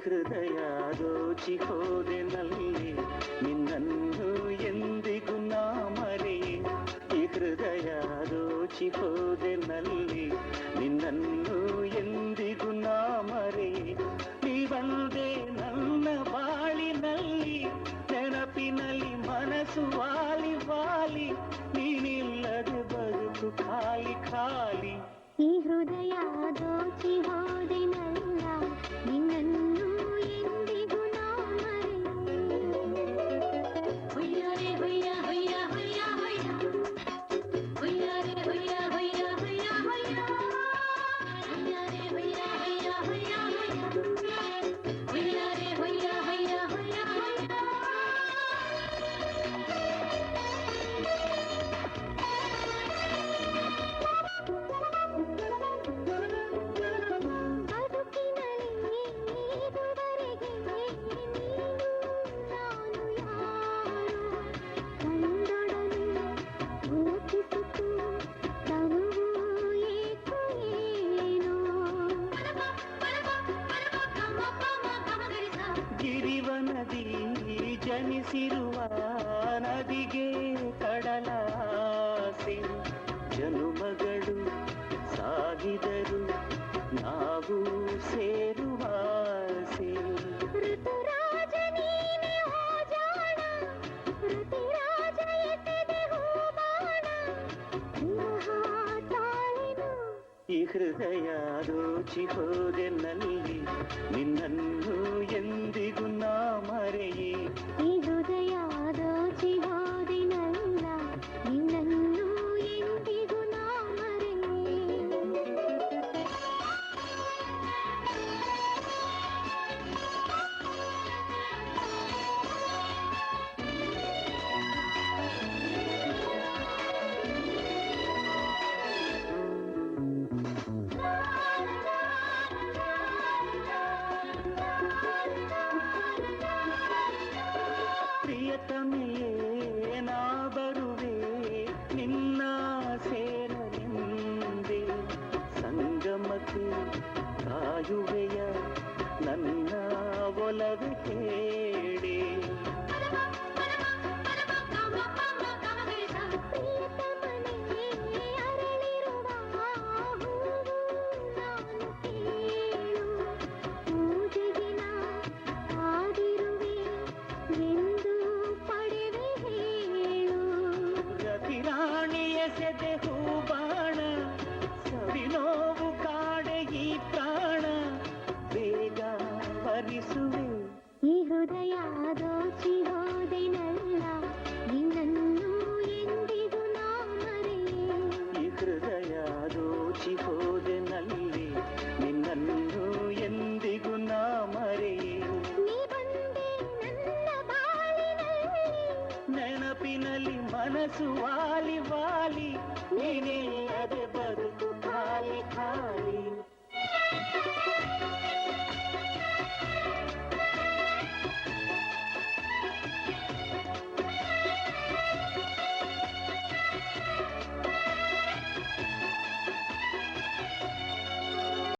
ಹೃದಯ ದೋಚಿ ಹೋದೆ ನಲ್ಲಿ ನಿನ್ನನ್ನು ಎಂದಿಗೂ ನಾ ಮರೆಯೆ. ಈ ಹೃದಯ ದೋಚಿ ಹೋದೆ ನಲ್ಲಿ ನಿನ್ನನ್ನು ಎಂದಿಗೂ ನಾ ಮರೆಯೆ. ನೀ ಬಂದೆ ನನ್ನ ಬಾಳಿನಲ್ಲಿ ನೆನಪಿನಲ್ಲಿ ಮನಸ್ಸು ವಾಲಿ ವಾಲಿ, ನೀನಿಲ್ಲದೆ ಬದುಕು ಖಾಲಿ ಖಾಲಿ. ಈ ಹೃದಯ ದೋಚಿ ಹೋದೆನಲ್ಲ ನಿನ್ನನ್ನು ಎಂದಿಗೂ ನಾ ಮರೆಯೆ. ಹುಯ್ಯಾರೆ ಹುಯ್ಯ ಹುಯ್ಯ ಹುಯ್ಯ ಹುಯ್ಯ ಹುಯ್ಯಾರೆ ಹುಯ್ಯ ಹುಯ್ಯ ಹುಯ್ಯ ಹುಯ್ಯ ಹುಯ್ಯಾರೆ ಹುಯ್ಯ ಹುಯ್ಯ ಹುಯ್ಯ ಹುಯ್ಯ ಹುಯ್ಯಾರೆ ಹುಯ್ಯ ಹುಯ್ಯ ಹುಯ್ಯ ಹುಯ್ಯ. ಗಿರಿವನದಿ ಜನಿಸಿರುವ ನದಿಗೆ ಕಡಲಾಸೆ, ಜನುಮಗಳು ಸಾಗಿದರು ನಾವು ಸೇರುವಾಸೆ. ಋತುರಾಜ ನೀನೆ ಹೋ ಜಾಣ, ಋತುರಾಜ ಎಸೆದೆ ಹೂಬಾಣ, ತಾಳೆನು. ಈ ಹೃದಯ ದೋಚಿ ಹೋದೆ ನಲ್ಲಿ ನಿನ್ನನ್ನು ಎಂದಿಗೂ ನಾ ಮರೆಯೆ. ಈ ಹೃದಯ ದೋಚಿ ಹೋದೆನಲ್ಲ ನಿನ್ನನ್ನು ಎಂದಿಗೂ ನಾ ಮರೆಯೆ. ಪ್ರಿಯತಮೆಯೇ ನಾ ಬರುವೆ ನಿನ್ನ ಸೇರಲೆಂದೆ, ಸಂಗಮಕ್ಕೆ ಕಾಯುವೆಯ ನನ್ನ ಒಲವೆ ಕೇಳಿ. ರತಿರಾಣಿ ಎಸೆದೆ ಹೂಬಾಣ, ಸವಿ ನೋವು ಕಾಡೆ ಈ ಪ್ರಾಣ, ಬೇಗ ಹರಿಸುವೆ. ಈ ಹೃದಯ ದೋಚಿ ಹೋದೆನಲ್ಲ ನಿನ್ನನ್ನು ಎಂದಿಗೂ ನಾ ಮರೆಯೆ. ಈ ಹೃದಯ ದೋಚಿ ಹೋದೆ ನಲ್ಲಿ ನಿನ್ನನ್ನು ಎಂದಿಗೂ ನಾ ಮರೆಯೆ. ನೀ ಬಂದೆ ನನ್ನ ಬಾಳಿನಲ್ಲಿ ನೆನಪಿನಲ್ಲಿ ಮನಸ್ಸು ವಾಲಿ ವಾಲಿ, ನೀನೇ